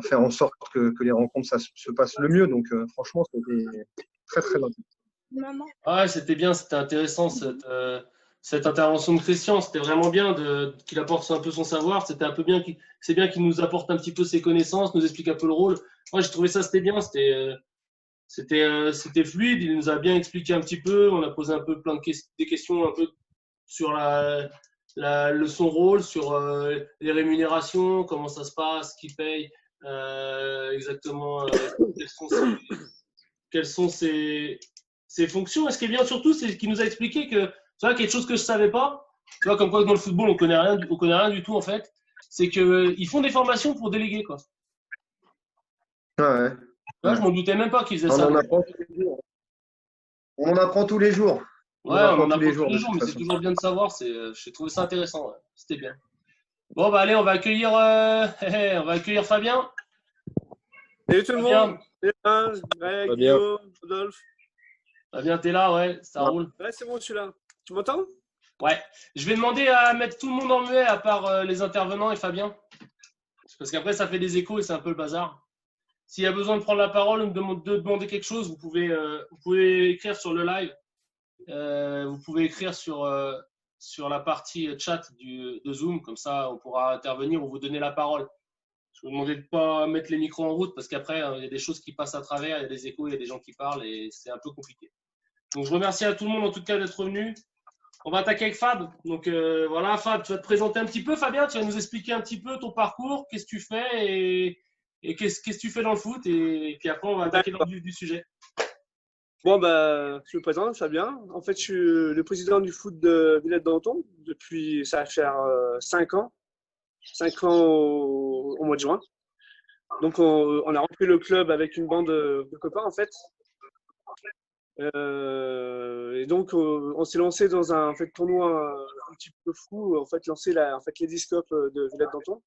faire en sorte que les rencontres ça se passent le mieux. Donc franchement, c'était très très intéressant. Ah, c'était bien, c'était intéressant cette intervention de Christian. C'était vraiment bien qu'il apporte un peu son savoir. C'était un peu bien, c'est bien qu'il nous apporte un petit peu ses connaissances, nous explique un peu le rôle. Moi, j'ai trouvé ça c'était bien. C'était fluide. Il nous a bien expliqué un petit peu. On a posé un peu des questions un peu sur son rôle, sur les rémunérations, comment ça se passe, qui paye, exactement quelles sont ses fonctions. Et ce qui est bien surtout, c'est qu'il nous a expliqué que, tu vois, quelque chose que je savais pas, tu vois, comme quoi dans le football, on connaît rien du tout en fait, c'est qu'ils font des formations pour déléguer, quoi. Ouais, Là, ouais. je m'en doutais même pas qu'ils faisaient On ça. en apprend tous les jours. On en apprend tous les jours. Ouais, On en on apprend en tous apprend les tous jours les de jours, toute mais c'est façon. toujours bien de savoir. J'ai trouvé ça intéressant. Ouais. C'était bien. Bon, bah allez, on va accueillir, on va accueillir Fabien. Salut tout le monde. Salut, Greg, Guillaume, Rodolphe. Fabien, t'es là, ouais, ça roule. Ouais, c'est bon, je suis là. Tu m'entends? Ouais. Je vais demander à mettre tout le monde en muet à part les intervenants et Fabien. Parce qu'après, ça fait des échos et c'est un peu le bazar. S'il y a besoin de prendre la parole ou de demander quelque chose, vous pouvez écrire sur le live. Vous pouvez écrire sur la partie chat de Zoom. Comme ça, on pourra intervenir ou vous donner la parole. Je vous demandais de ne pas mettre les micros en route parce qu'après, il y a des choses qui passent à travers, il y a des échos, il y a des gens qui parlent et c'est un peu compliqué. Donc, je remercie à tout le monde en tout cas d'être venu. On va attaquer avec Fab. Donc, voilà, Fab, tu vas te présenter un petit peu, Fabien. Tu vas nous expliquer un petit peu ton parcours, qu'est-ce que tu fais et qu'est-ce que tu fais dans le foot. Et puis après, on va attaquer dans le vif du sujet. Bon, bah, je me présente, Fabien. En fait, je suis le président du foot de Villette-Danton depuis, ça va faire 5 ans. 5 ans au mois de juin. Donc, on a repris le club avec une bande de copains, en fait. Et donc, on s'est lancé dans un tournoi un petit peu fou, en fait, lancé l'Ediscope de Villette-Danton.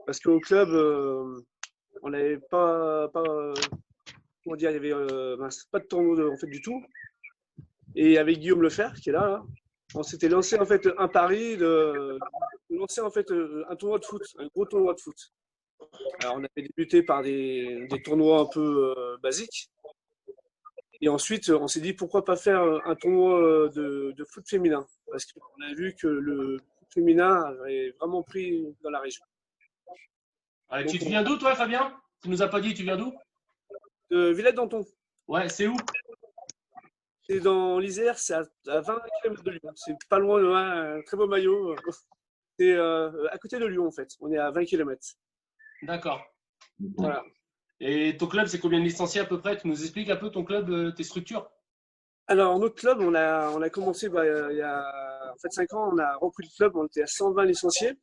Parce qu'au club, on n'avait pas comment dire, il y avait pas de tournoi en fait du tout. Et avec Guillaume Lefer qui est là, on s'était lancé en fait un pari de lancer en fait un tournoi de foot, un gros tournoi de foot. Alors on avait débuté par des tournois un peu basiques. Et ensuite, on s'est dit pourquoi pas faire un tournoi de foot féminin. Parce qu'on a vu que le foot féminin avait vraiment pris dans la région. Allez, tu viens d'où, toi, Fabien? Tu nous as pas dit, tu viens d'où? De Villette-Danton. Ouais, c'est où? C'est dans l'Isère, c'est à 20 km de Lyon. C'est pas loin de un très beau maillot. C'est à côté de Lyon, en fait. On est à 20 km. D'accord. Voilà. Et ton club, c'est combien de licenciés à peu près? Tu nous expliques un peu ton club, tes structures? Alors, notre club, on a commencé il y a en fait 5 ans. On a repris le club, on était à 120 licenciés.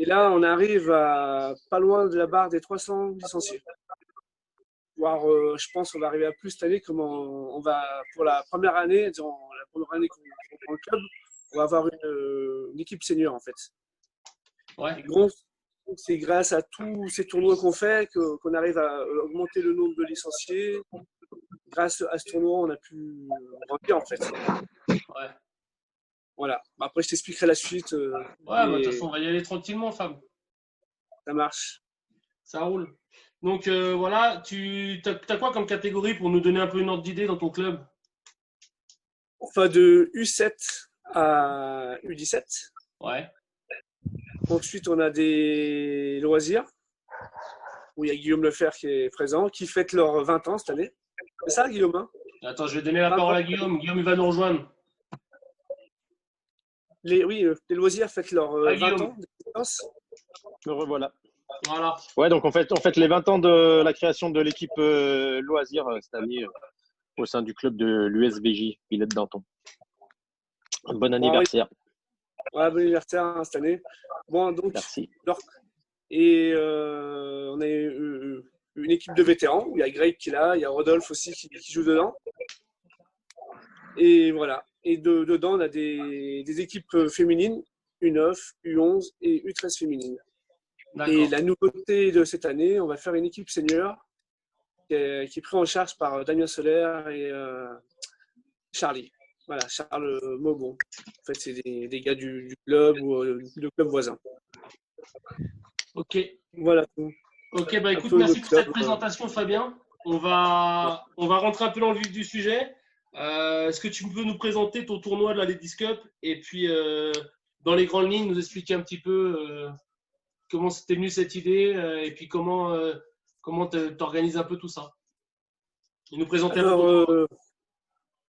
Et là, on arrive à pas loin de la barre des 300 licenciés. Voire, je pense qu'on va arriver à plus cette année. On va, pour la première année, dans la première année qu'on prend le club, on va avoir une équipe senior, en fait. Ouais. C'est grâce à tous ces tournois qu'on fait qu'on arrive à augmenter le nombre de licenciés. Grâce à ce tournoi, on a pu grandir en fait. Ouais. Voilà. Après, je t'expliquerai la suite. Ouais, bah, de toute façon, on va y aller tranquillement, Fab. Ça marche. Ça roule. Donc, voilà, tu as quoi comme catégorie pour nous donner un peu une ordre d'idée dans ton club? Enfin, de U7 à U17. Ouais. Ensuite, on a des loisirs, où il y a Guillaume Lefer qui est présent, qui fête leurs 20 ans cette année. C'est ça, Guillaume, hein? Attends, je vais donner la parole à Guillaume. Guillaume, il va nous rejoindre. Oui, les loisirs fêtent leurs 20 ans d'existence. Me revoilà. Voilà. Ouais, donc on fait les 20 ans de la création de l'équipe loisirs cette année au sein du club de l'USVJ, Villette-Danton. Bon anniversaire. Ouais, bon anniversaire hein, cette année. Bon, donc, merci. Et on a une équipe de vétérans. Il y a Greg qui est là, il y a Rodolphe aussi qui joue dedans. Et voilà. Et dedans, on a des équipes féminines, U9, U11 et U13 féminines. Et la nouveauté de cette année, on va faire une équipe senior qui est prise en charge par Damien Solaire et Charlie. Voilà, Charles Maubon. En fait, c'est des gars du club ou du club voisin. Ok. Voilà. Ok, bah Un écoute, peu merci notre pour cette club, présentation, Fabien. On va rentrer un peu dans le vif du sujet. Est-ce que tu peux nous présenter ton tournoi de la Ladies Cup et puis dans les grandes lignes nous expliquer un petit peu comment c'était venu cette idée et puis comment t'organises un peu tout ça et nous présenter un peu ton tournoi.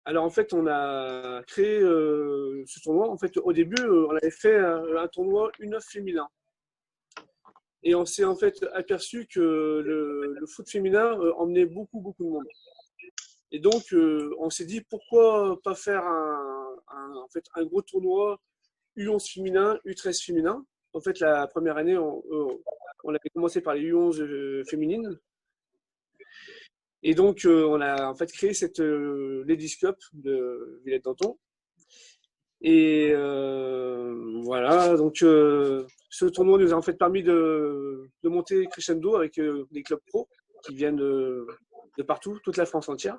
Alors en fait, on a créé ce tournoi. En fait, au début, on avait fait un tournoi U9 féminin. Et on s'est en fait aperçu que le foot féminin emmenait beaucoup, beaucoup de monde. Et donc, on s'est dit pourquoi pas faire en fait, un gros tournoi U11 féminin, U13 féminin. En fait, la première année, on avait commencé par les U11 féminines. Et donc, on a en fait créé cette Ladies Cup de Villette-Danton. Et voilà, donc ce tournoi nous a en fait permis de monter crescendo avec des clubs pro qui viennent de partout, toute la France entière.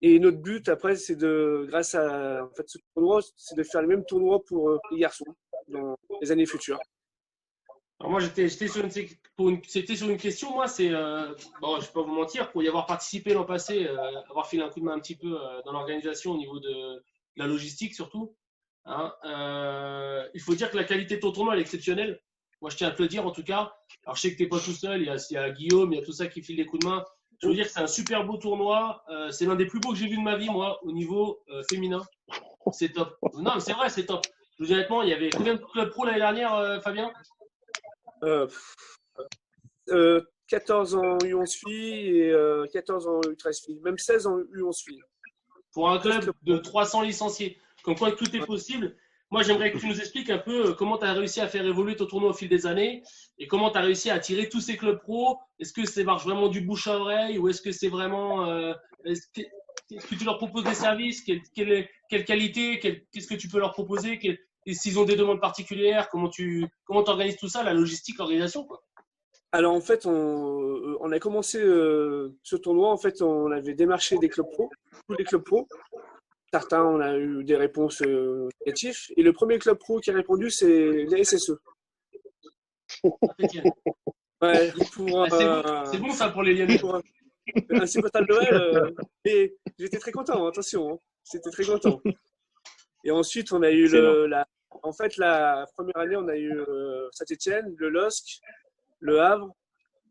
Et notre but après, c'est grâce à en fait, ce tournoi, c'est de faire le même tournoi pour les garçons dans les années futures. Alors moi, j'étais sur une question. Moi, c'est bon, je vais pas vous mentir, pour y avoir participé l'an passé, avoir filé un coup de main un petit peu dans l'organisation au niveau de la logistique surtout. Hein, il faut dire que la qualité de ton tournoi elle est exceptionnelle. Moi, je tiens à te le dire en tout cas. Alors, je sais que tu n'es pas tout seul. Il y a Guillaume, il y a tout ça qui file des coups de main. Je veux dire que c'est un super beau tournoi. C'est l'un des plus beaux que j'ai vu de ma vie, moi, au niveau féminin. C'est top. Non, mais c'est vrai, c'est top. Je vous dis honnêtement, il y avait combien de clubs pro l'année dernière, Fabien? 14 en U11 filles et 14 en U13 filles, même 16 en U11 filles. Pour un club de 300 licenciés. Comme quoi tout est possible. Moi, j'aimerais que tu nous expliques un peu comment tu as réussi à faire évoluer ton tournoi au fil des années et comment tu as réussi à attirer tous ces clubs pro. Est-ce que ça marche vraiment du bouche à oreille ou est-ce que c'est vraiment. Est-ce que tu leur proposes des services? Quelle qualité? Qu'est-ce que tu peux leur proposer? Et s'ils ont des demandes particulières, comment tu organises tout ça, la logistique, l'organisation quoi? Alors en fait, on a commencé ce tournoi. En fait, on avait démarché des clubs pro, tous les clubs pro. Certains, on a eu des réponses négatives. Et le premier club pro qui a répondu, c'est la SSE. Ouais, c'est bon ça pour les Lyonnais. Un supporter de l'OL. Mais j'étais très content, attention. Hein. J'étais très content. Et ensuite, on a eu en fait, la première année, on a eu Saint-Étienne, le LOSC, le Havre,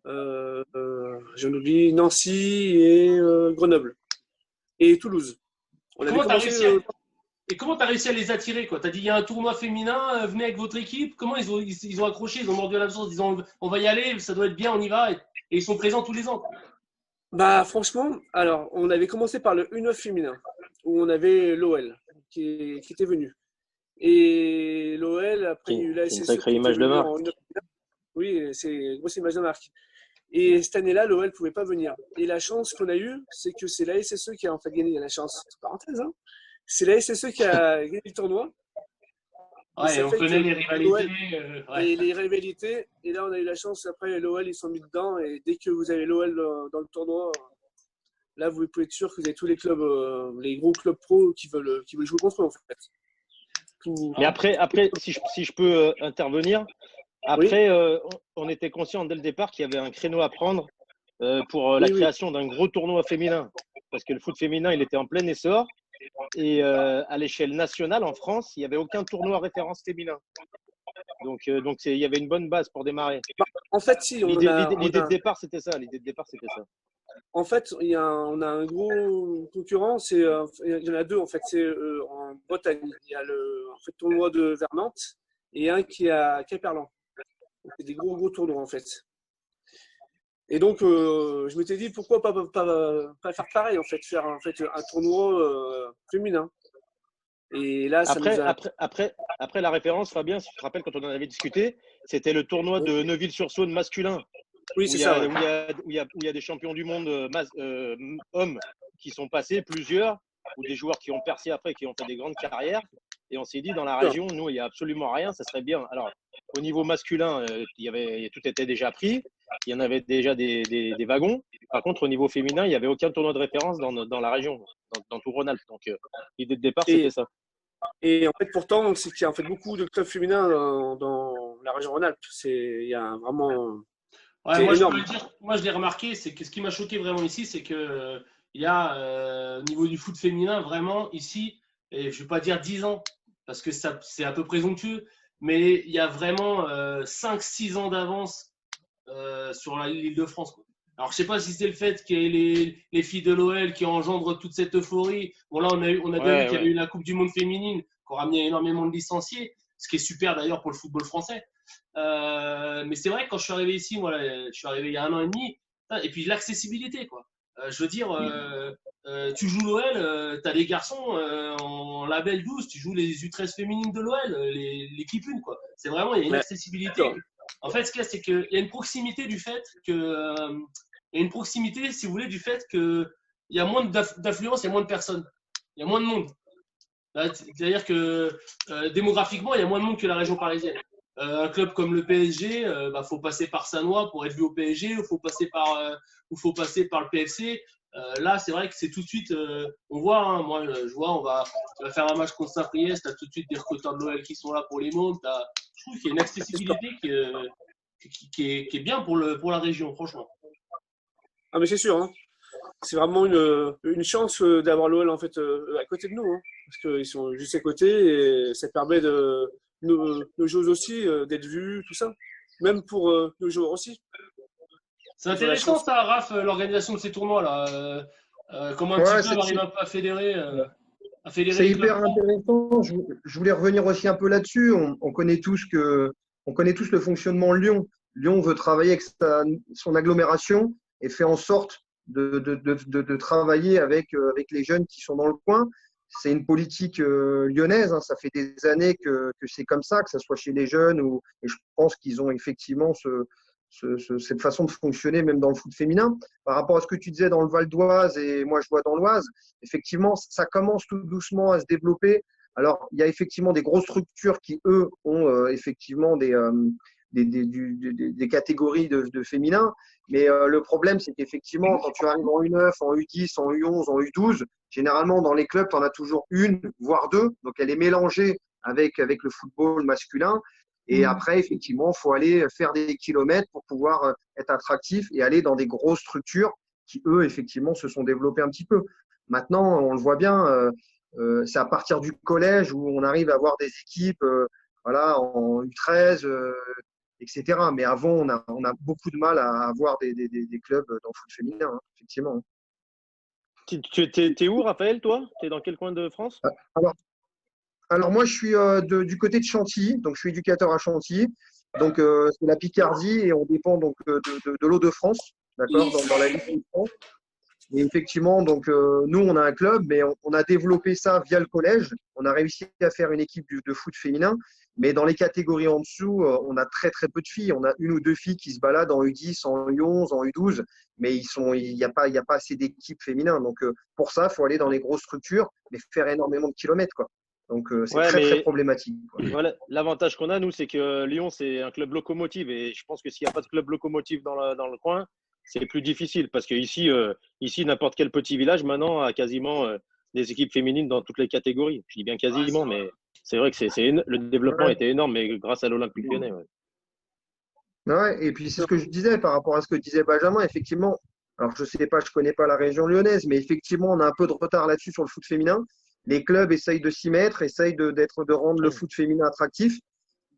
j'en oublie, Nancy et Grenoble. Et Toulouse. Comment tu as réussi à les attirer quoi? Tu as dit il y a un tournoi féminin, venez avec votre équipe. Comment ils ont accroché, ils ont mordu à l'absence, disant on va y aller, ça doit être bien, on y va. Et ils sont présents tous les ans. Quoi. Bah franchement, alors on avait commencé par le U9 féminin, où on avait l'OL qui était venu. Et l'OL, après il y a eu la SSE. Une sacrée image de marque. Oui, c'est une grosse image de marque. Et cette année-là, l'OL ne pouvait pas venir. Et la chance qu'on a eue, c'est que c'est la SSE qui a en fait gagné. La chance, parenthèse, hein. C'est la SSE qui a gagné le tournoi. Ouais, et on connaît les rivalités. Et les rivalités. Et là, on a eu la chance. Après, l'OL, ils sont mis dedans. Et dès que vous avez l'OL dans le tournoi, là, vous pouvez être sûr que vous avez tous les clubs, les gros clubs pro qui veulent jouer contre eux, en fait. Mais après si je peux intervenir, après, on était conscient dès le départ qu'il y avait un créneau à prendre pour la création d'un gros tournoi féminin. Parce que le foot féminin, il était en plein essor. Et à l'échelle nationale, en France, il n'y avait aucun tournoi référence féminin. Donc il y avait une bonne base pour démarrer. En fait, si. L'idée de départ, c'était ça. En fait, on a un gros concurrent. Il y en a deux, en fait. C'est en Bretagne. Il y a le tournoi de Vernantes et un qui est à Quimperlé. C'est des gros tournois, en fait. Et donc, je m'étais dit, pourquoi pas faire pareil, en fait, faire en fait, un tournoi féminin. Et là, ça après, la référence, Fabien, si tu te rappelles, quand on en avait discuté, c'était le tournoi de Neuville-sur-Saône masculin. Oui, c'est ça. Où il y a des champions du monde hommes qui sont passés, plusieurs, ou des joueurs qui ont percé après, qui ont fait des grandes carrières. Et on s'est dit, dans la région, nous, il n'y a absolument rien, ça serait bien. Alors, au niveau masculin, tout était déjà pris. Il y en avait déjà des wagons. Par contre, au niveau féminin, il n'y avait aucun tournoi de référence dans la région, dans tout Rhône-Alpes. Donc, l'idée de départ, c'était ça. Et en fait, pourtant, c'est qu'il y a en fait beaucoup de clubs féminins dans la région Rhône-Alpes. Il y a vraiment. Ouais, C'est moi, je peux énorme. le dire, moi, je l'ai remarqué, c'est que ce qui m'a choqué vraiment ici, c'est que il y a, au niveau du foot féminin, vraiment ici, et je ne vais pas dire 10 ans, parce que ça, c'est un peu présomptueux, mais il y a vraiment 5-6 ans d'avance sur l'Île-de-France, quoi. Alors, je ne sais pas si c'est le fait qu'il y ait les filles de l'OL qui engendrent toute cette euphorie. Bon, là, on a bien vu qu'il y avait eu la Coupe du Monde féminine, qui a ramené énormément de licenciés, ce qui est super d'ailleurs pour le football français. Mais c'est vrai que quand je suis arrivé ici, moi, je suis arrivé il y a 1 an et demi, et puis l'accessibilité, quoi. Je veux dire, tu joues l'OL, tu as des garçons en label 12, tu joues les U13 féminines de l'OL, l'équipe 1, quoi. C'est vraiment, il y a une accessibilité. En fait, ce qu'il y a, c'est qu'il y a une proximité du fait que. Il y a une proximité, si vous voulez, du fait qu'il y a moins d'affluence, il y a moins de personnes, il y a moins de monde. C'est-à-dire que démographiquement, il y a moins de monde que la région parisienne. Un club comme le PSG, faut passer par Sanois pour être vu au PSG, ou faut passer par le PFC. Là, c'est vrai que c'est tout de suite, on voit, hein, moi, je vois, on va faire un match contre Saint-Priest, t'as tout de suite des recruteurs de l'OL qui sont là pour les mômes. Je trouve qu'il y a une accessibilité qui est bien pour la région, franchement. Ah, mais c'est sûr, hein. C'est vraiment une chance d'avoir l'OL en fait à côté de nous, hein, parce qu'ils sont juste à côté et ça permet de nos joueurs aussi d'être vus, tout ça. Même pour nos joueurs aussi. C'est intéressant ça, Raph, l'organisation de ces tournois-là. Comment un petit club arrive un peu à fédérer. C'est hyper intéressant. Je voulais revenir aussi un peu là-dessus. On connaît tous le fonctionnement de Lyon. Lyon veut travailler avec son agglomération et fait en sorte de travailler avec les jeunes qui sont dans le coin. C'est une politique lyonnaise, hein. Ça fait des années que c'est comme ça, que ce soit chez les jeunes et je pense qu'ils ont effectivement cette façon de fonctionner même dans le foot féminin. Par rapport à ce que tu disais dans le Val d'Oise et moi je vois dans l'Oise, effectivement, ça commence tout doucement à se développer. Alors, il y a effectivement des grosses structures qui, eux, ont effectivement des catégories de féminin. Mais le problème, c'est qu'effectivement, quand tu arrives en U9, en U10, en U11, en U12, généralement, dans les clubs, tu en as toujours une, voire deux. Donc, elle est mélangée avec le football masculin. Et après, effectivement, il faut aller faire des kilomètres pour pouvoir être attractif et aller dans des grosses structures qui, eux, effectivement, se sont développées un petit peu. Maintenant, on le voit bien, c'est à partir du collège où on arrive à avoir des équipes voilà, en U13, etc. Mais avant, on a beaucoup de mal à avoir des clubs dans le foot féminin, hein, effectivement. T'es où, Raphaël, toi? T'es dans quel coin de France? Alors moi, je suis du côté de Chantilly, donc je suis éducateur à Chantilly. Donc c'est la Picardie et on dépend donc de l'Hauts-de-France, d'accord, dans la Ligue de France. Et effectivement, donc nous, on a un club, mais on a développé ça via le collège. On a réussi à faire une équipe de foot féminin, mais dans les catégories en dessous, on a très très peu de filles. On a une ou deux filles qui se baladent en U10, en U11, en U12, mais il n'y a pas assez d'équipes féminines. Donc pour ça, il faut aller dans les grosses structures, mais faire énormément de kilomètres, quoi. Donc c'est très problématique, quoi. Voilà, l'avantage qu'on a, nous, c'est que Lyon, c'est un club locomotive. Et je pense que s'il n'y a pas de club locomotive dans le coin, c'est plus difficile. Parce que ici, n'importe quel petit village, maintenant, a quasiment des équipes féminines dans toutes les catégories. Je dis bien quasiment, mais c'est vrai que le développement était énorme, mais grâce à l'Olympique Lyonnais. Ouais, et puis c'est ce que je disais par rapport à ce que disait Benjamin, effectivement. Alors je sais pas, je connais pas la région lyonnaise, mais effectivement, on a un peu de retard là-dessus sur le foot féminin. Les clubs essayent de s'y mettre, essayent de rendre le foot féminin attractif.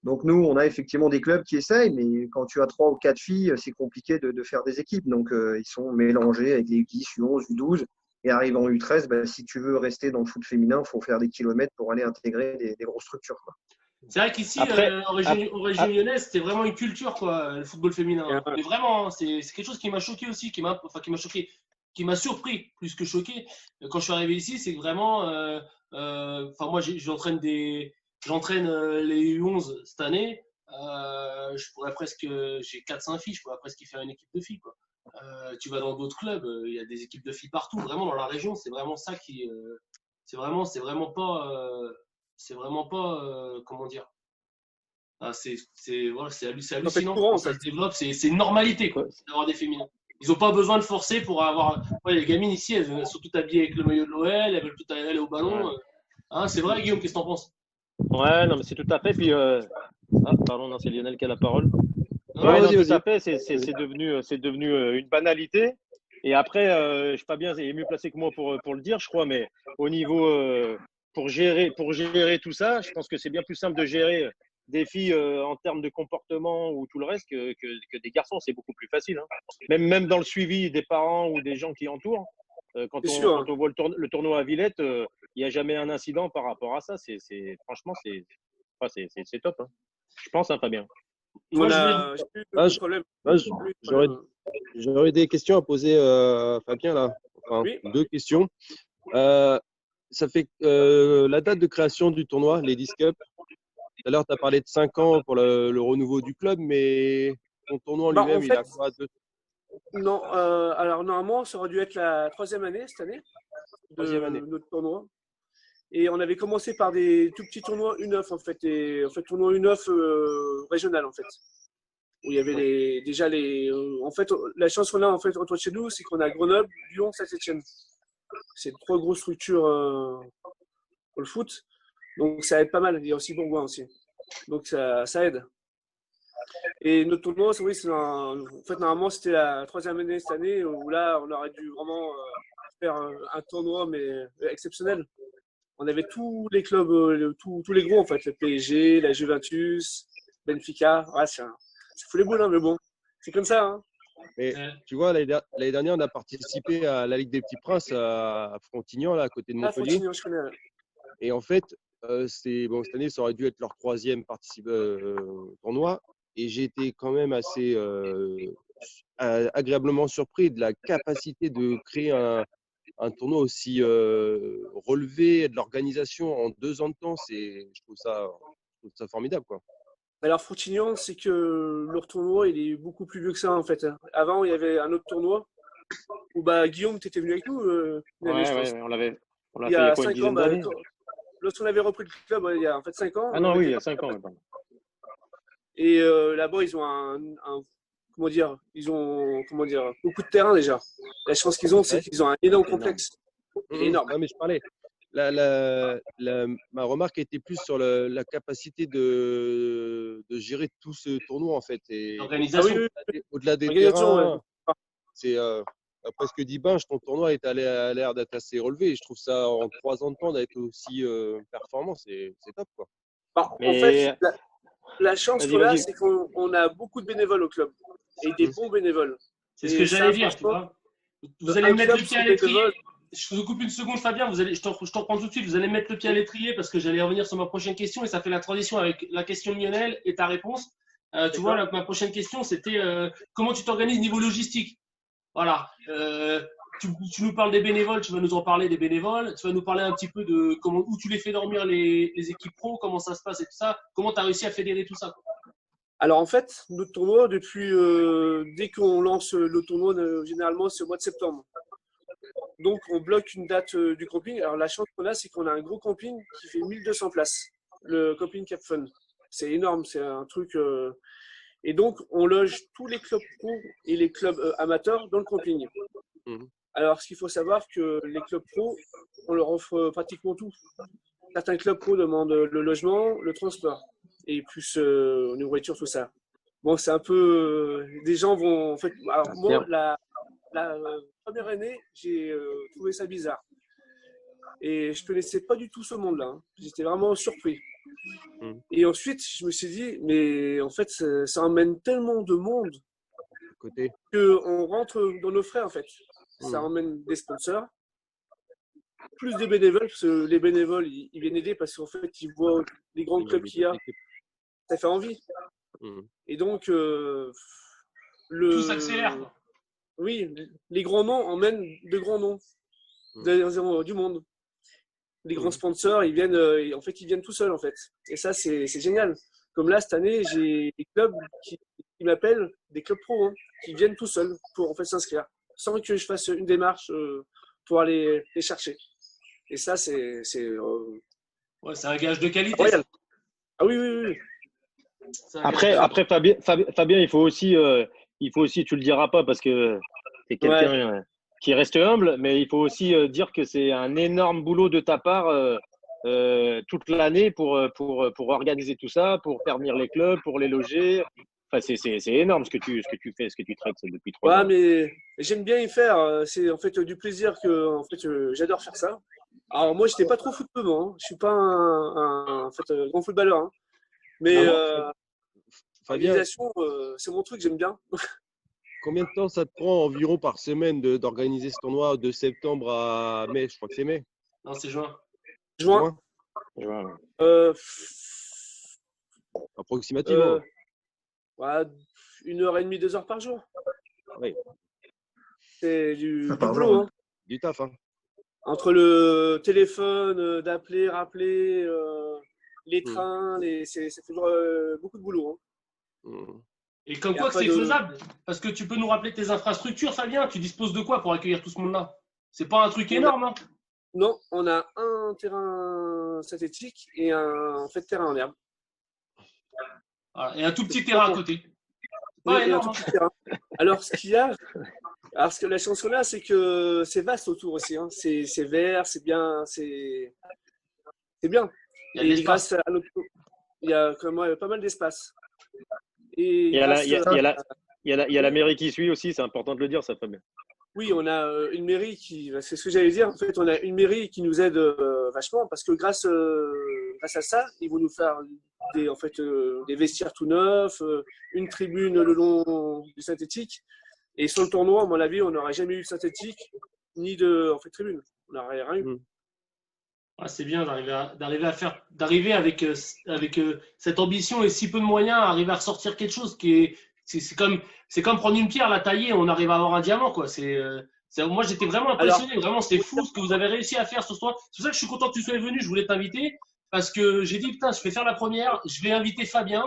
Donc nous, on a effectivement des clubs qui essayent, mais quand tu as 3 ou 4 filles, c'est compliqué de faire des équipes. Donc ils sont mélangés avec les U10, U11, U12. Et arrivant en U13, si tu veux rester dans le foot féminin, il faut faire des kilomètres pour aller intégrer des grosses structures, quoi. C'est vrai qu'ici, en région lyonnaise, c'était vraiment une culture, quoi, le football féminin. Mais vraiment, c'est quelque chose qui m'a choqué aussi, qui m'a surpris plus que choqué. Quand je suis arrivé ici, c'est que vraiment, moi, j'entraîne les U11 cette année. J'ai 4-5 filles, je pourrais presque y faire une équipe de filles, quoi. Tu vas dans d'autres clubs, il y a des équipes de filles partout. Vraiment, dans la région, c'est vraiment ça qui. C'est vraiment pas. Comment dire. C'est hallucinant. Ça se développe, c'est une normalité, quoi, d'avoir des féminins. Ils n'ont pas besoin de forcer pour avoir. Ouais, les gamines ici, elles sont toutes habillées avec le maillot de l'OL, elles veulent toutes aller au ballon. Hein, c'est vrai, Guillaume, qu'est-ce que t'en penses? Ouais, non, mais c'est tout à fait. Puis Ah, pardon, non, c'est Lionel qui a la parole. Non, Ouais, non, vas-y, tout à vas-y. fait, c'est devenu une banalité. Et après, je sais pas bien, il est mieux placé que moi pour le dire, je crois, mais au niveau pour gérer tout ça, je pense que c'est bien plus simple de gérer des filles en termes de comportement ou tout le reste que des garçons. C'est beaucoup plus facile, hein. Même dans le suivi des parents ou des gens qui entourent, C'est sûr. quand on voit le tournoi à Villette, il n'y a jamais un incident par rapport à ça. Franchement, c'est top, hein. Je pense, hein, Fabien. Moi, je voulais. J'ai plus Ah, de problème. Ah, J'ai plus de j'aurais problème. j'aurais des questions à poser à Fabien là. Enfin, Oui. 2 questions. Ça fait la date de création du tournoi, Ladies Cup. Tout à l'heure, tu as parlé de 5 ans pour le renouveau du club, mais ton tournoi en Bah, lui-même, en il fait, a quoi non, alors normalement, ça aurait dû être la 3e année cette année de 3e année. notre tournoi. Et on avait commencé par des tout petits tournois U9 en fait, et en fait tournoi U9 régional en fait, où il y avait déjà les. En fait, la chance qu'on a en fait autour de chez nous, c'est qu'on a Grenoble, Lyon, Saint-Étienne. C'est 3 grosses structures pour le foot, donc ça aide pas mal. Il y a aussi Bourgoin aussi, donc ça aide. Et notre tournoi, oui, en fait normalement c'était la 3e année cette année où là on aurait dû vraiment faire un tournoi mais exceptionnel. On avait tous les clubs, tous les gros en fait, le PSG, la Juventus, Benfica. Ouais, ça fout les boules, hein, mais bon, c'est comme ça. Hein. Mais tu vois, l'année dernière, on a participé à la Ligue des Petits Princes à Frontignan, là, à côté de Ah, Montpellier. Frontignan, je connais. Et en fait, cette année, ça aurait dû être leur 3e tournoi. Et j'ai été quand même assez agréablement surpris de la capacité de créer un tournoi aussi relevé, de l'organisation en 2 ans de temps. Je trouve ça formidable, quoi. Alors, Frontignan, c'est que leur tournoi, il est beaucoup plus vieux que ça, en fait. Avant, il y avait un autre tournoi où Guillaume, tu étais venu avec nous, Ouais, je pense. on l'a fait Il il y y a a quoi, une 5 ans, dizaine d'années? lorsqu'on avait repris le club, il y a en fait 5 ans. Ah non, oui, il y a 5 ans maintenant. Et là-bas, ils ont comment dire, beaucoup de terrain déjà. La chance qu'ils ont, c'est qu'ils ont un énorme complexe. Énorme. Non, mais je parlais. Ma remarque était plus sur la capacité de gérer tout ce tournoi, en fait. Et L'organisation. au-delà des Organisation, terrains, ouais. c'est après ce que dit Binge, ton tournoi a l'air d'être assez relevé. Et je trouve ça, en 3 ans de temps, d'être aussi performant, c'est top, quoi. En Mais fait, la chance qu'on a, c'est qu'on a beaucoup de bénévoles au club et des bons bénévoles. C'est ce que j'allais dire, tu vois. Vous allez mettre le pied à l'étrier. Je vous coupe une seconde, Fabien. Je t'en reprends tout de suite. Vous allez mettre le pied à l'étrier parce que j'allais revenir sur ma prochaine question et ça fait la transition avec la question de Lionel et ta réponse. Tu vois, ma prochaine question, c'était comment tu t'organises niveau logistique. Voilà. Tu nous parles des bénévoles, tu vas nous en parler des bénévoles. Tu vas nous parler un petit peu de où tu les fais dormir les équipes pro, comment ça se passe et tout ça. Comment tu as réussi à fédérer tout ça. Alors en fait, notre tournoi, depuis dès qu'on lance le tournoi, généralement c'est au mois de septembre. Donc on bloque une date du camping. Alors la chance qu'on a, c'est qu'on a un gros camping qui fait 1200 places, le camping Cap Fun. C'est énorme, c'est un truc. Et donc on loge tous les clubs pro et les clubs amateurs dans le camping. Alors ce qu'il faut savoir, que les clubs pro, on leur offre pratiquement tout. Certains clubs pro demandent le logement, le transport et plus nourriture, tout ça. Bon, c'est un peu. Des gens vont. En fait, alors moi, la première année, j'ai trouvé ça bizarre. Et je ne connaissais pas du tout ce monde-là. Hein. J'étais vraiment surpris. Et ensuite, je me suis dit, mais en fait, ça emmène tellement de monde qu'on rentre dans nos frais, en fait. Ça emmène des sponsors, plus des bénévoles, parce que les bénévoles, ils viennent aider parce qu'en fait, ils voient les grands clubs qu'il y a. Ça fait envie. Et donc, tout s'accélère. Oui, les grands noms emmènent de grands noms du monde. Les grands sponsors, ils viennent tout seuls, en fait. Et ça, c'est génial. Comme là, cette année, j'ai des clubs qui m'appellent, des clubs pro, hein, qui viennent tout seuls pour en fait s'inscrire, sans que je fasse une démarche pour aller les chercher. Et ça, c'est un gage de qualité. Royal. Ah oui. Après Fabien, il faut aussi, tu le diras pas parce que c'est quelqu'un qui reste humble, mais il faut aussi dire que c'est un énorme boulot de ta part toute l'année pour organiser tout ça, pour faire venir les clubs, pour les loger. Enfin, c'est énorme ce que tu fais, ce que tu traites depuis 3 ans. Ouais, mais j'aime bien y faire. C'est en fait du plaisir que en fait, j'adore faire ça. Alors moi, j'étais pas trop football, hein. Je suis pas en fait, grand footballeur, hein. Mais Fabien, l'organisation, c'est mon truc, j'aime bien. combien de temps ça te prend environ par semaine d'organiser ce tournoi de septembre à mai? Je crois que c'est mai. Non, c'est juin. Juin. Juin, Euh, approximativement. ouais, 1h30, 2 heures par jour. Oui, C'est du par boulot, jour, hein. du taf. Hein. Entre le téléphone, d'appeler, rappeler, les trains, ça fait beaucoup de boulot, hein. Mm. Et comme Et quoi que après c'est faisable. Parce que tu peux nous rappeler tes infrastructures, Fabien. Tu disposes de quoi pour accueillir tout ce monde-là? C'est pas un truc énorme, hein? Non, on a un terrain synthétique et un en fait, terrain en herbe. Voilà. Et un tout petit terrain à côté. Oui, Pas et un énorme, tout petit terrain. Alors, la chance qu'on a, c'est que c'est vaste autour aussi, hein. C'est vert, c'est bien, c'est bien. Il y a de Et l'espace. grâce à notre, il y a quand même pas mal d'espace. Et Il y a grâce, la mairie qui suit aussi, c'est important de le dire, ça Fabien. oui, on a une mairie c'est ce que j'allais dire. En fait, on a une mairie qui nous aide vachement parce que grâce à ça, ils vont nous faire des vestiaires tout neufs, une tribune le long du synthétique. Et sur le tournoi, à mon avis, on n'aurait jamais eu de synthétique ni de tribune. On n'aurait rien eu. Ah, c'est bien d'arriver avec cette ambition et si peu de moyens, arriver à ressortir quelque chose qui est. C'est comme prendre une pierre, la tailler, on arrive à avoir un diamant, quoi. Moi, j'étais vraiment impressionné. Vraiment, c'était fou ce que vous avez réussi à faire ce soir. C'est pour ça que je suis content que tu sois venu. Je voulais t'inviter parce que j'ai dit, putain, je vais faire la première. Je vais inviter Fabien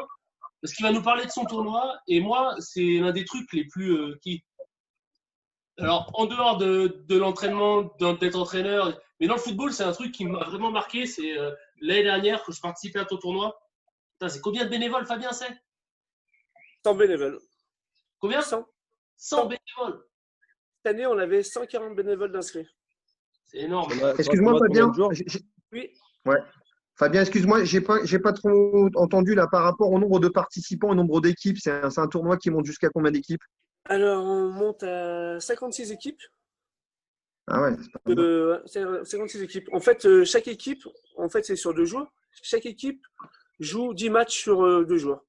parce qu'il va nous parler de son tournoi. Et moi, c'est l'un des trucs les plus Alors, en dehors de l'entraînement, d'être entraîneur, mais dans le football, c'est un truc qui m'a vraiment marqué. C'est l'année dernière que je participais à ton tournoi. Putain, c'est combien de bénévoles, Fabien, c'est 100 bénévoles. Combien 100. 100 bénévoles. Cette année, on avait 140 bénévoles d'inscrits. C'est énorme. Excuse-moi, Fabien. Oui. Ouais. Fabien, excuse-moi, j'ai pas trop entendu là par rapport au nombre de participants, au nombre d'équipes. C'est un tournoi qui monte jusqu'à combien d'équipes? Alors, on monte à 56 équipes. Ah ouais, c'est pas mal. 56 équipes. En fait, chaque équipe, c'est sur 2 jours. Chaque équipe joue 10 matchs sur 2 jours.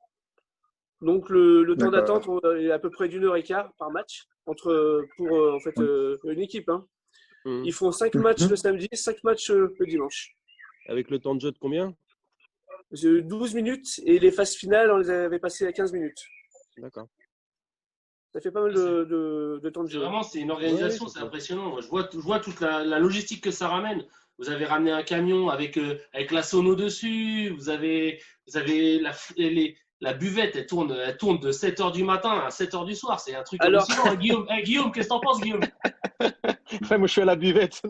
Donc, le temps d'attente est à peu près d'1h15 par match pour une équipe, hein. Ils font 5 matchs le samedi, 5 matchs le dimanche. Avec le temps de jeu de combien? 12 minutes et les phases finales, on les avait passées à 15 minutes. D'accord. Ça fait pas mal de temps de jeu. Vraiment, c'est une organisation, c'est impressionnant. Moi, je vois toute la logistique que ça ramène. Vous avez ramené un camion avec la sono dessus. Vous avez la buvette, elle tourne de 7h du matin à 7h du soir. C'est un truc hallucinant. Guillaume, qu'est-ce que t'en penses, Guillaume? Ouais, moi, je suis à la buvette.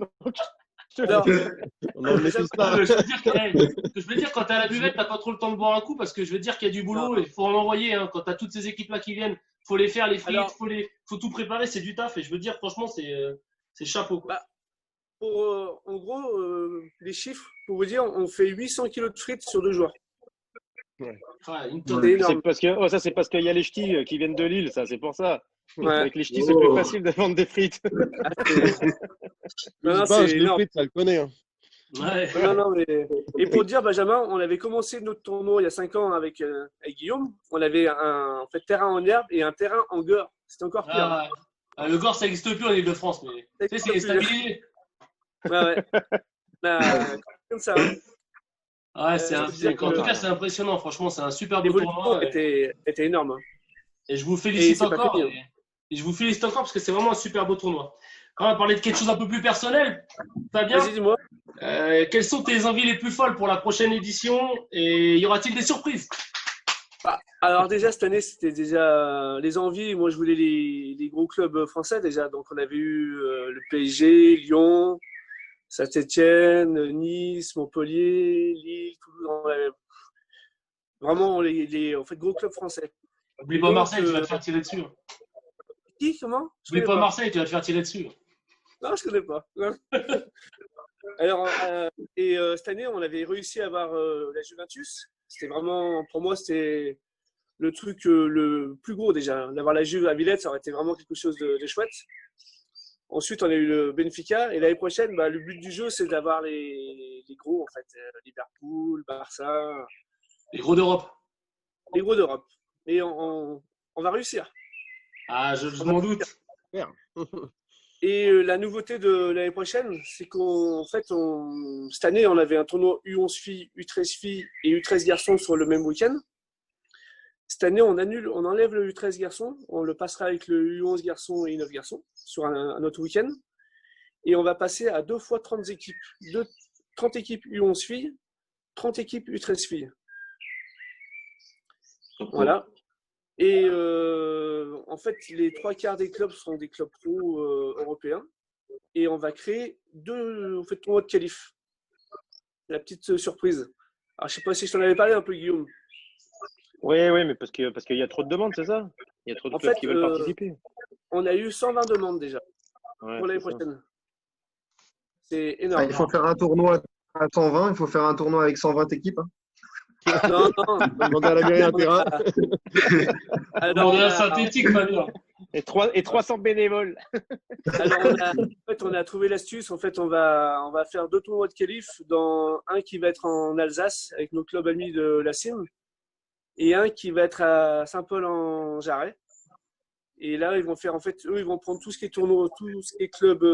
On en met tous là. Je veux dire, quand tu es à la buvette, tu n'as pas trop le temps de boire un coup parce que je veux dire qu'il y a du boulot et il faut en envoyer. Hein. Quand tu as toutes ces équipes-là qui viennent, il faut les faire, les frites, faut tout préparer, c'est du taf. Et je veux dire, franchement, c'est chapeau. Quoi. En gros, les chiffres, pour vous dire, on fait 800 kilos de frites sur 2 jours. Ouais. Une tonne. C'est parce qu'il y a les ch'tis qui viennent de Lille, ça, c'est pour ça. Ouais. Avec les ch'tis, c'est plus facile de vendre des frites. Non, c'est énorme. Ça le connaît. Hein. Ouais. Non, mais... Et pour dire, Benjamin, on avait commencé notre tournoi il y a 5 ans avec Guillaume. On avait un terrain en herbe et un terrain en gore. C'était encore pire. Le gore, ça n'existe plus en Ile-de-France, mais c'est stabilisé. Ouais. Comme ça. Ouais, en tout cas, c'est impressionnant. Franchement, c'est un super beau tournoi. Était énorme. Hein. Et je vous félicite encore. Et je vous félicite encore parce que c'est vraiment un super beau tournoi. On va parler de quelque chose un peu plus personnel. Fabien, vas-y, dis-moi. Quelles sont tes envies les plus folles pour la prochaine édition et y aura-t-il des surprises? Alors déjà, cette année, c'était déjà les envies. Moi, je voulais les gros clubs français déjà. Donc, on avait eu le PSG, Lyon, Saint-Étienne, Nice, Montpellier, Lille, Toulouse. Vraiment, les gros clubs français. N'oublie pas Marseille, tu vas te faire tirer dessus. Qui? Comment? N'oublie pas Marseille, tu vas te faire tirer dessus. Non, je connais pas. Alors, cette année, on avait réussi à avoir la Juventus. C'était vraiment, pour moi, c'était le truc le plus gros déjà. D'avoir la Juve à Villette, ça aurait été vraiment quelque chose de chouette. Ensuite, on a eu le Benfica. Et l'année prochaine, le but du jeu, c'est d'avoir les gros, en fait. Liverpool, Barça. Les gros d'Europe. Les gros d'Europe. Et on va réussir. Ah, je m'en doute. Et la nouveauté de l'année prochaine, c'est qu'en fait, cette année, on avait un tournoi U11 filles, U13 filles et U13 garçons sur le même week-end. Cette année, on enlève le U13 garçons, on le passera avec le U11 garçons et U9 garçons sur un autre week-end. Et on va passer à 2 fois 30 équipes. 30 équipes U11 filles, 30 équipes U13 filles. Voilà. Et en fait, les 3/4 des clubs seront des clubs pro européens. Et on va créer 2 tournois de qualif. La petite surprise. Alors, je ne sais pas si je t'en avais parlé un peu, Guillaume. Oui, mais parce qu'il y a trop de demandes, c'est ça? Il y a trop de clubs qui veulent participer. On a eu 120 demandes déjà pour l'année prochaine. C'est énorme. Il faut faire un tournoi à 120, il faut faire un tournoi avec 120 équipes. Non. Demander à la mairie un terrain. Alors, on a synthétique, Fabien. Et 300 bénévoles. Alors, on a trouvé l'astuce. En fait, on va faire 2 tournois de qualif, dans un qui va être en Alsace avec nos clubs amis de la CIM et un qui va être à Saint-Paul-en-Jarret. Et là, ils vont faire, en fait, eux, ils vont prendre tout ce qui est tournoi, tout ce qui est club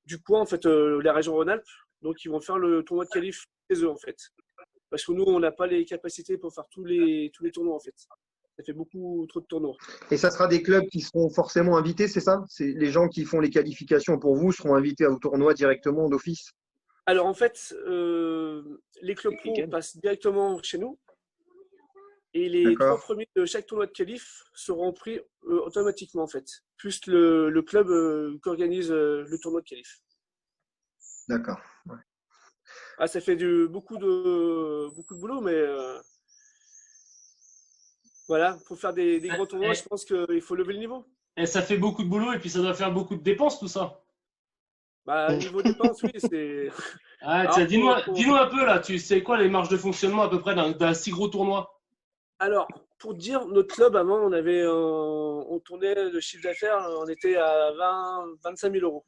du coin, en fait, la région Rhône-Alpes. Donc, ils vont faire le tournoi de qualif chez eux, en fait. Parce que nous, on n'a pas les capacités pour faire tous les tournois, en fait. Ça fait beaucoup trop de tournois. Et ça sera des clubs qui seront forcément invités, c'est ça? C'est les gens qui font les qualifications pour vous seront invités au tournoi directement d'office? Alors, en fait, les clubs pro passent directement chez nous. Et les 3 premiers de chaque tournoi de qualif seront pris automatiquement, en fait. Plus le club qui organise le tournoi de qualif. D'accord. Ouais. Ah, ça fait beaucoup de boulot, mais voilà, pour faire des gros tournois, je pense qu'il faut lever le niveau. Et ça fait beaucoup de boulot et puis ça doit faire beaucoup de dépenses, tout ça. Niveau dépenses, oui, c'est. Dis-nous un peu là, tu sais quoi les marges de fonctionnement à peu près d'un si gros tournoi? Alors, pour dire, notre club avant, on tournait le chiffre d'affaires, on était à 25 000 euros.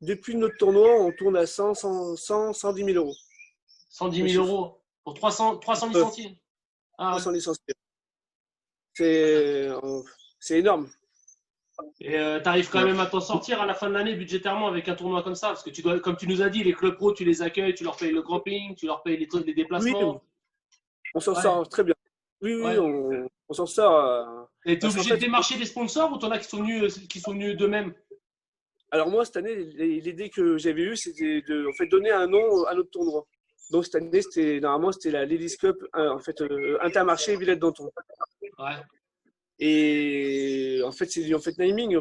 Depuis notre tournoi, on tourne à 110 000 euros. 110 000 euros pour 300 licenciés. 300 licenciés. C'est énorme. Et tu arrives quand même à t'en sortir à la fin de l'année budgétairement avec un tournoi comme ça? Parce que comme tu nous as dit, les clubs pro, tu les accueilles, tu leur payes le camping, tu leur payes les déplacements. Oui, on s'en sort très bien. Oui, on s'en sort. Et tu es obligé de démarcher des sponsors ou t'en as qui sont venus d'eux-mêmes? Alors moi, cette année, l'idée que j'avais eue, c'était de donner un nom à notre tournoi. Donc cette année, normalement, c'était la Ladies Cup, Intermarché Villette Danton. Ouais. Et en fait, c'est naming,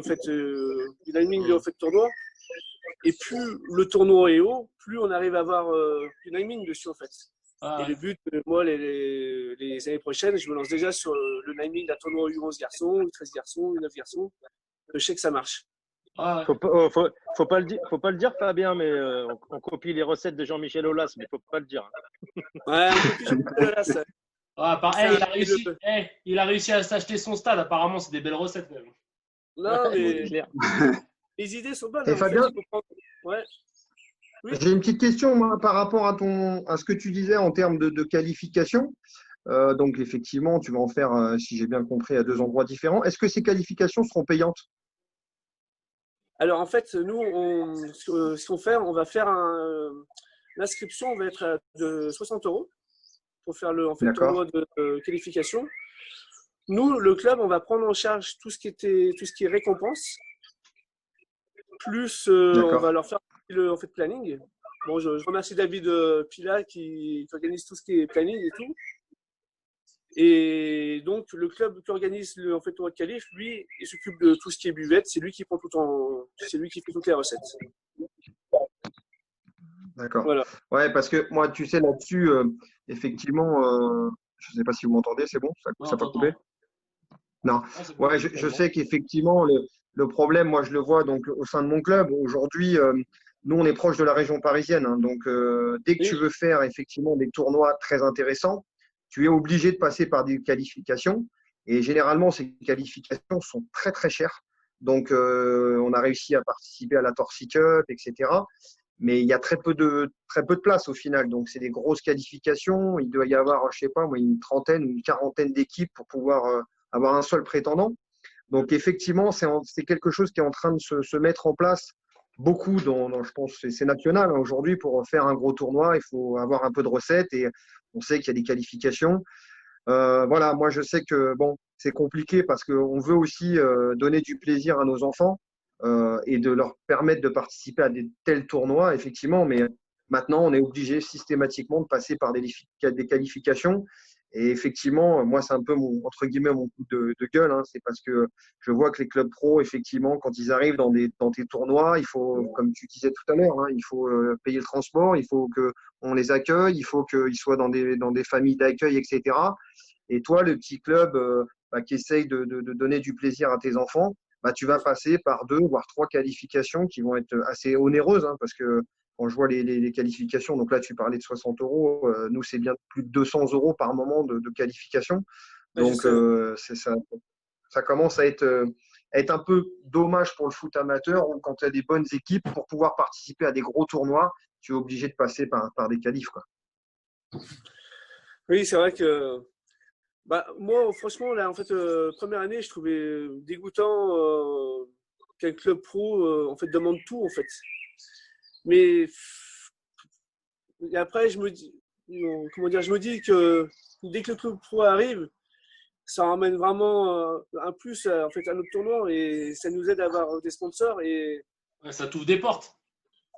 naming de tournoi. Et plus le tournoi est haut, plus on arrive à avoir du naming dessus, en fait. Et le but, moi, les années prochaines, je me lance déjà sur le naming d'un tournoi U11 garçons, U13 garçons, U9 garçons. Je sais que ça marche. Faut pas le dire, Fabien, mais on copie les recettes de Jean-Michel Aulas, mais faut pas le dire. Ouais, on copie Jean-Michel Aulas. Il a réussi à s'acheter son stade. Apparemment, c'est des belles recettes même. Non, mais les idées sont bonnes. Et Fabien, ouais. Oui. J'ai une petite question moi, par rapport à ce que tu disais en termes de qualification. Donc, effectivement, tu vas en faire, si j'ai bien compris, à 2 endroits différents. Est-ce que ces qualifications seront payantes? Alors, en fait, nous, ce qu'on fait, on va faire l'inscription va être de 60 € pour faire le tournoi de qualification. Nous, le club, on va prendre en charge tout ce qui est récompense. Plus, on va leur faire le planning. Bon, je remercie David Pila qui organise tout ce qui est planning et tout. Et donc, le club qui organise le tournoi de qualif, lui, il s'occupe de tout ce qui est buvette. C'est lui qui prend c'est lui qui fait toutes les recettes. D'accord. Voilà. Ouais, parce que moi, tu sais, là-dessus, effectivement, je ne sais pas si vous m'entendez, c'est bon? Ça n'a pas coupé? Non. Ouais, je sais qu'effectivement, le problème, moi, je le vois donc au sein de mon club. Aujourd'hui, nous, on est proche de la région parisienne. Hein. Donc, dès que tu veux faire effectivement des tournois très intéressants, tu es obligé de passer par des qualifications. Et généralement, ces qualifications sont très, très chères. Donc, on a réussi à participer à la Torsi Cup, etc. Mais il y a très peu de place au final. Donc, c'est des grosses qualifications. Il doit y avoir, je sais pas, moi, une trentaine ou une quarantaine d'équipes pour pouvoir avoir un seul prétendant. Donc, effectivement, c'est quelque chose qui est en train de se mettre en place beaucoup je pense que c'est national hein, aujourd'hui. Pour faire un gros tournoi, il faut avoir un peu de recettes et on sait qu'il y a des qualifications. Voilà, moi, je sais que bon, c'est compliqué parce qu'on veut aussi donner du plaisir à nos enfants et de leur permettre de participer à des tels tournois, effectivement. Mais maintenant, on est obligé systématiquement de passer par des qualifications. Et effectivement, moi, c'est un peu entre guillemets mon coup de gueule. Hein. C'est parce que je vois que les clubs pro, effectivement, quand ils arrivent dans des tournois, il faut, comme tu disais tout à l'heure, hein, il faut payer le transport, il faut qu'on les accueille, il faut qu'ils soient dans des familles d'accueil, etc. Et toi, le petit club qui essaye de donner du plaisir à tes enfants, tu vas passer par 2 voire 3 qualifications qui vont être assez onéreuses, hein, parce que quand je vois les qualifications, donc là tu parlais de 60 €, nous c'est bien plus de 200 € par moment de qualification. Donc ça commence à être un peu dommage pour le foot amateur où quand tu as des bonnes équipes, pour pouvoir participer à des gros tournois, tu es obligé de passer par des qualifs, quoi. Oui, c'est vrai que moi, franchement, là, en fait, première année, je trouvais dégoûtant qu'un club pro en fait demande tout, en fait. Mais et après, je me dis que dès que le club pro arrive, ça emmène vraiment un plus en fait, à notre tournoi et ça nous aide à avoir des sponsors et ça t'ouvre des portes.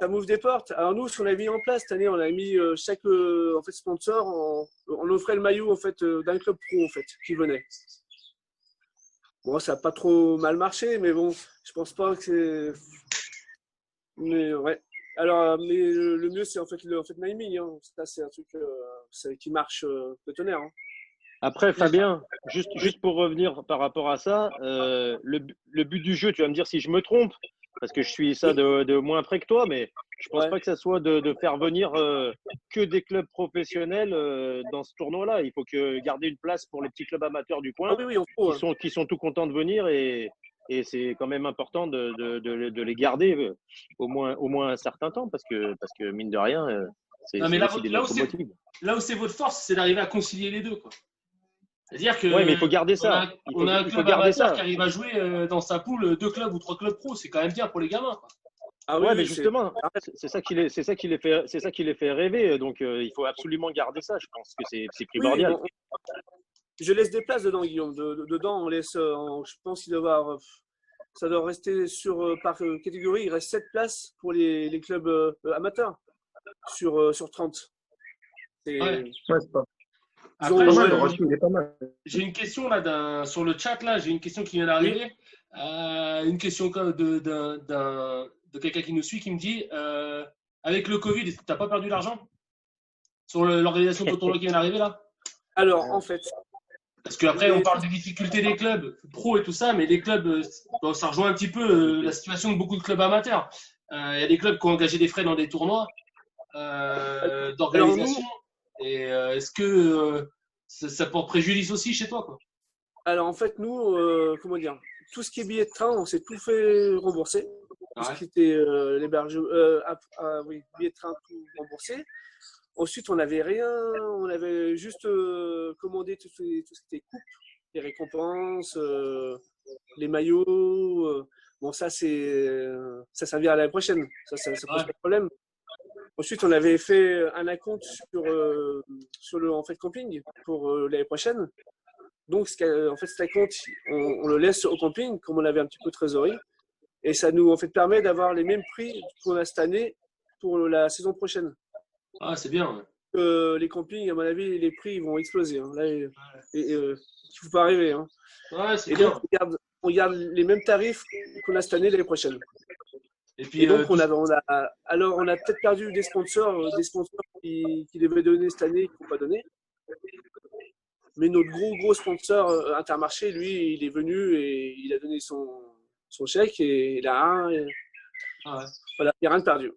Ça m'ouvre des portes. Alors nous, ce qu'on a mis en place cette année, on a mis chaque en fait, sponsor, on offrait le maillot en fait, d'un club pro en fait, qui venait. Bon, ça n'a pas trop mal marché, mais bon, je pense pas que c'est. Mais ouais. Alors, mais le mieux, c'est en fait naming. Hein. Ça, c'est un truc qui marche de tonnerre. Hein. Après, Fabien, juste pour revenir par rapport à ça, le but du jeu, tu vas me dire si je me trompe, parce que je suis ça de moins près que toi, mais je pense pas que ça soit de faire venir que des clubs professionnels dans ce tournoi-là. Il faut garder une place pour les petits clubs amateurs du coin qui sont tout contents de venir et c'est quand même important de les garder au moins un certain temps parce que mine de rien, c'est aussi des locomotives. Là où c'est votre force, c'est d'arriver à concilier les deux, quoi. C'est-à-dire que mais il faut garder ça. On a un club amateur qui arrive à jouer dans sa poule 2 clubs ou 3 clubs pro, c'est quand même bien pour les gamins, quoi. Ah ouais, mais justement, c'est ça qui les fait rêver. Donc il faut absolument garder ça. Je pense que c'est primordial. Oui, je laisse des places dedans, Guillaume. Dedans, on laisse. Je pense qu'il ça doit rester par catégorie. Il reste 7 places pour les clubs amateurs sur 30. C'est pas. Après, j'ai une question là sur le chat là, j'ai une question qui vient d'arriver. Une question de quelqu'un qui nous suit qui me dit avec le Covid, t'as pas perdu l'argent sur l'organisation de ton tournoi qui vient d'arriver là? Alors en fait. Parce qu'après on parle des difficultés des clubs pro et tout ça, mais les clubs, ça rejoint un petit peu la situation de beaucoup de clubs amateurs. Il y a des clubs qui ont engagé des frais dans des tournois d'organisation. Et est-ce que ça porte préjudice aussi chez toi, quoi? Alors en fait, nous, tout ce qui est billets de train, on s'est tout fait rembourser. Tout ce qui était l'hébergement, billets de train, tout remboursé. Ensuite, on n'avait rien, on avait juste commandé tout ce qui était coupe, les récompenses, les maillots. Bon, ça servira à l'année prochaine. Ça pose pas de problème. Ensuite, on avait fait un acompte sur le en fait, camping pour l'année prochaine. Donc, en fait, cet acompte, on le laisse au camping, comme on avait un petit peu de trésorerie. Et ça nous en fait, permet d'avoir les mêmes prix qu'on a cette année pour la saison prochaine. Ah, c'est bien. Les campings, à mon avis, les prix vont exploser. Hein. Là, il ne faut pas arriver. Hein. Ouais, c'est bien. Donc, on garde les mêmes tarifs qu'on a cette année l'année prochaine. Et puis, donc, on a peut-être perdu des sponsors qui devaient donner cette année, qui n'ont pas donné. Mais notre gros sponsor Intermarché, lui, il est venu et il a donné son chèque et il a un. Ah ouais. Voilà, il n'y a rien de perdu.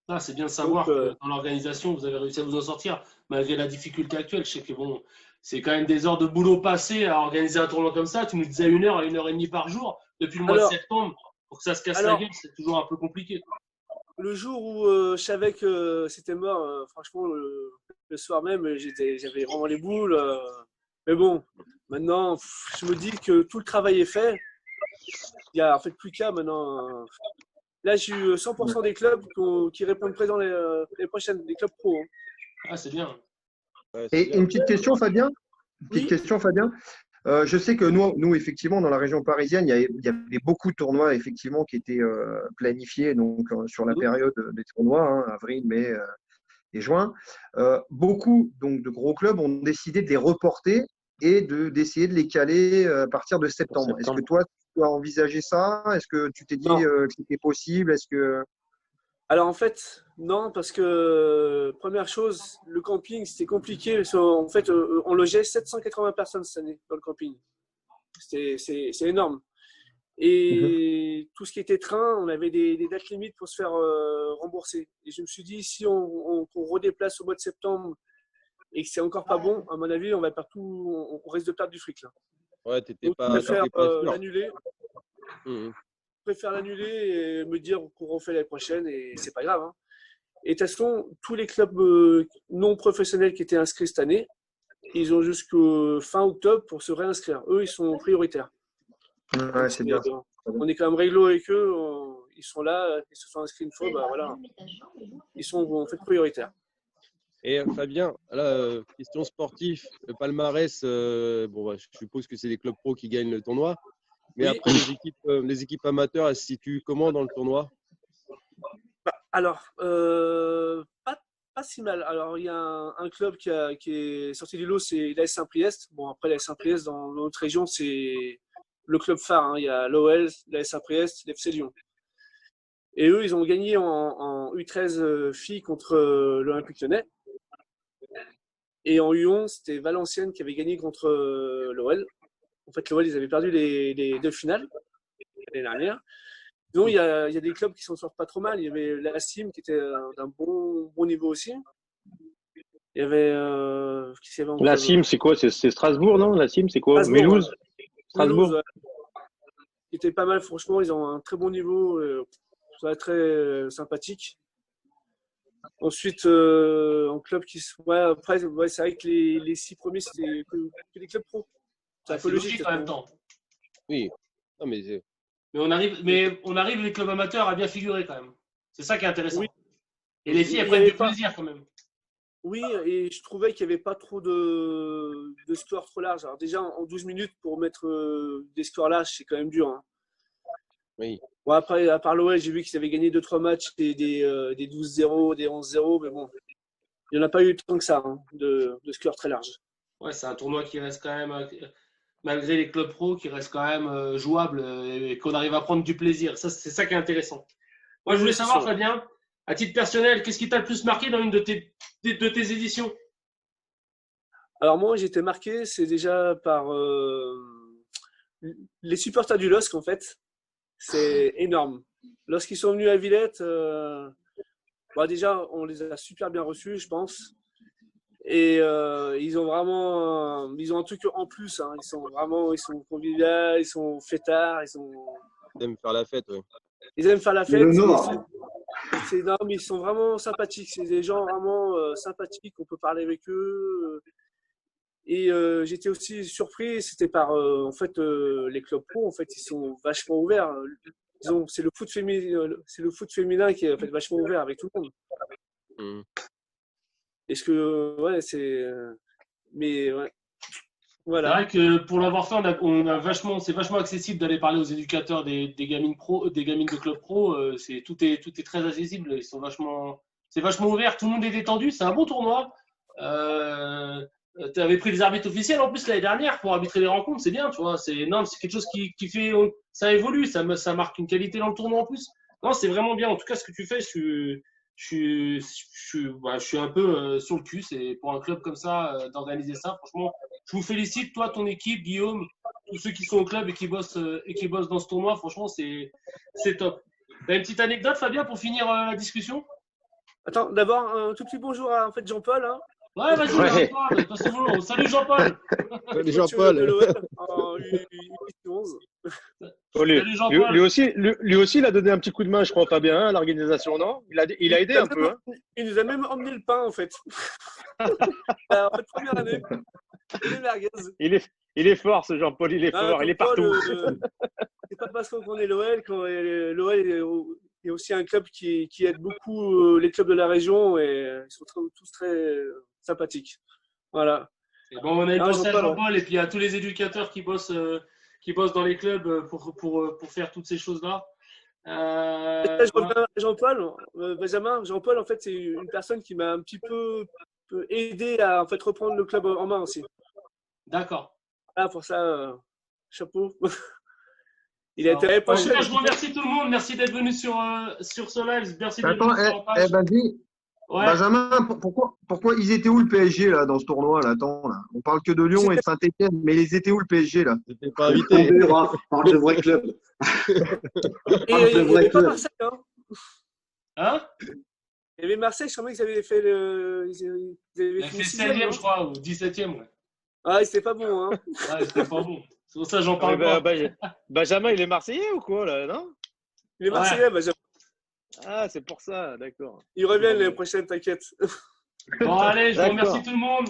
Ah, c'est bien de savoir Donc, que dans l'organisation, vous avez réussi à vous en sortir, malgré la difficulté actuelle. Je sais que bon, c'est quand même des heures de boulot passées à organiser un tournoi comme ça. Tu nous disais 1 heure à 1h30 par jour depuis le mois de septembre. Pour que ça se casse la gueule, c'est toujours un peu compliqué. Le jour où je savais que c'était mort, franchement, le soir même, j'avais vraiment les boules. Mais bon, maintenant, je me dis que tout le travail est fait. Il n'y a en fait plus qu'à maintenant. Là, j'ai eu 100% des clubs qui répondent présent les prochaines, les clubs pro. Hein. Ah, c'est bien. Ouais, Et une petite question, Fabien. Oui. Je sais que nous, effectivement, dans la région parisienne, il y avait beaucoup de tournois effectivement qui étaient planifiés donc, sur la période des tournois, hein, avril, mai et juin. Beaucoup donc, de gros clubs ont décidé de les reporter et d'essayer de les caler à partir de septembre. Est-ce que toi, tu as envisagé ça? Est-ce que tu t'es dit que c'était possible? Alors en fait, non, parce que première chose, le camping, c'était compliqué. En fait, on logeait 780 personnes cette année dans le camping. C'est énorme. Et tout ce qui était train, on avait des dates limites pour se faire rembourser. Et je me suis dit, si on redéplace au mois de septembre et que c'est encore pas bon, à mon avis, on va partout, on risque de perdre du fric là. Ouais, Donc, pas je préfère sûr. l'annuler. Mhm. Je préfère l'annuler et me dire qu'on refait l'année prochaine et c'est pas grave. Hein. Et de toute façon, tous les clubs non professionnels qui étaient inscrits cette année, ils ont jusqu'au fin octobre pour se réinscrire. Eux, ils sont prioritaires. Ouais, c'est bien. On est quand même réglo avec eux. Ils sont là, ils se sont inscrits une fois, bah voilà. Ils sont en fait prioritaires. Et Fabien, là, question sportive, le palmarès, bon, je suppose que c'est les clubs pro qui gagnent le tournoi. Mais Oui. après, les équipes amateurs, elles se situent comment dans le tournoi? Alors, pas si mal. Alors, il y a un club qui est sorti du lot, c'est l'AS Saint-Priest. Bon, après, l'AS Saint-Priest, dans notre région, c'est le club phare. Hein. Il y a l'OL, l'AS Saint-Priest, l'FC Lyon. Et eux, ils ont gagné en U13 filles contre l'Olympique Lyonnais. Et en U11, c'était Valenciennes qui avait gagné contre l'OL. En fait, l'OL, ils avaient perdu les 2 finales l'année dernière. Donc, il y a des clubs qui s'en sortent pas trop mal. Il y avait la CIM qui était d'un bon niveau aussi. Il y avait. La CIM, c'est quoi? C'est Strasbourg, non? La CIM, c'est quoi? Mulhouse? Strasbourg? Ouais. Qui était pas mal, franchement. Ils ont un très bon niveau. Ça va être très sympathique. Ensuite, en club qui. Ouais, après, ouais, c'est vrai que les 6 premiers, c'était que des clubs pro. C'est un peu logique en même temps. Oui. Non, mais on arrive les clubs amateurs à bien figurer quand même. C'est ça qui est intéressant. Oui. Et les filles, elles prennent du plaisir quand même. Oui, et je trouvais qu'il n'y avait pas trop de scores trop larges. Alors déjà, en 12 minutes, pour mettre des scores larges, c'est quand même dur. Hein. Oui. Bon, après, à part l'OL, j'ai vu qu'ils avaient gagné 2-3 matchs, des 12-0, des 11-0, mais bon, il n'y en a pas eu tant que ça, hein, de scores très larges. Ouais, c'est un tournoi qui reste quand même, malgré les clubs pro, qui reste quand même jouable et qu'on arrive à prendre du plaisir. Ça, c'est ça qui est intéressant. Moi, je voulais savoir, Fabien, à titre personnel, qu'est-ce qui t'a le plus marqué dans une de tes éditions? Alors moi, j'ai été marqué, c'est déjà par les supporters du LOSC, en fait. C'est énorme. Lorsqu'ils sont venus à Villette, déjà, on les a super bien reçus, je pense. Et ils ont un truc en plus. Hein. Ils sont conviviaux, ils sont fêtards, Ils aiment faire la fête, oui. Ils aiment faire la fête. C'est énorme, ils sont vraiment sympathiques. C'est des gens vraiment sympathiques. On peut parler avec eux. Et j'étais aussi surpris. C'était par en fait les clubs pro. En fait, ils sont vachement ouverts. C'est le foot féminin qui est en fait vachement ouvert avec tout le monde. Mmh. Est-ce que ouais, mais ouais. Voilà. C'est vrai que pour l'avoir fait, c'est vachement accessible d'aller parler aux éducateurs des gamines pro, des gamines de club pro. Tout est très accessible. C'est vachement ouvert. Tout le monde est détendu. C'est un bon tournoi. Tu avais pris des arbitres officiels en plus l'année dernière pour arbitrer les rencontres. C'est bien, tu vois. C'est quelque chose qui fait, ça évolue. Ça marque une qualité dans le tournoi en plus. Non, c'est vraiment bien. En tout cas, ce que tu fais, je je suis un peu sur le cul. C'est pour un club comme ça d'organiser ça. Franchement, je vous félicite, toi, ton équipe, Guillaume, tous ceux qui sont au club et qui bossent dans ce tournoi. Franchement, c'est top. T'as une petite anecdote, Fabien, pour finir la discussion? Attends, d'abord, un tout petit bonjour à Jean-Paul. Hein. Ouais, vas-y, Jean-Paul. Passe-le. Salut, Jean-Paul. Salut, Jean-Paul. En U11. Lui aussi, il a donné un petit coup de main, je crois, Fabien, à l'organisation, non? Il a aidé un peu. Hein. Il nous a même emmené le pain, en fait. En fait, première année. Il est fort, ce Jean-Paul, il est fort, il est partout. C'est pas parce qu'on est l'OL, l'OL est aussi un club qui aide beaucoup les clubs de la région et ils sont tous très sympathiques. Voilà. Et bon, on a pensé à Jean-Paul et puis à tous les éducateurs qui bossent dans les clubs pour faire toutes ces choses-là. Je reviens à Jean-Paul, Benjamin. Jean-Paul, en fait, c'est une personne qui m'a un petit peu aidé à en fait reprendre le club en main aussi. D'accord. Ah, pour ça, chapeau. Il a été prochain. Je vous remercie tout le monde. Merci d'être venu sur ce live. Merci d'être venu sur la page. Ouais. Benjamin, pourquoi ils étaient où le PSG là dans ce tournoi là? Attends, là. On parle que de Lyon et de Saint-Etienne, mais ils étaient où le PSG là? Ils n'étaient pas invités. On parle de vrai club. Et il n'y avait pas Marseille, hein? Hein? Il y avait Marseille, je crois qu'ils avaient fait Ils avaient fait 16e, je crois, ou 17e. Ouais. Ah, c'était pas bon, hein? Ouais, c'était pas bon. C'est pour ça que j'en parle pas. Benjamin, il est Marseillais ou quoi, là, non? Il est Marseillais, Benjamin. Ah, c'est pour ça, d'accord. Il revient l'année prochaine, t'inquiète. Bon, allez, je vous remercie tout le monde.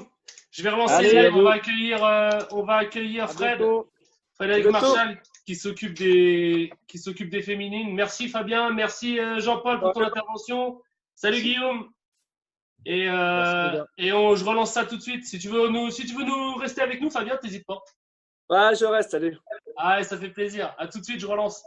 Je vais relancer. On va accueillir Frédéric Marchal qui s'occupe des féminines. Merci Fabien, merci Jean-Paul pour ton intervention. Salut Guillaume. Et je relance ça tout de suite. Si tu veux nous rester avec nous, Fabien, n'hésite pas. Ouais, je reste, allez. Ah, ça fait plaisir. À tout de suite, je relance.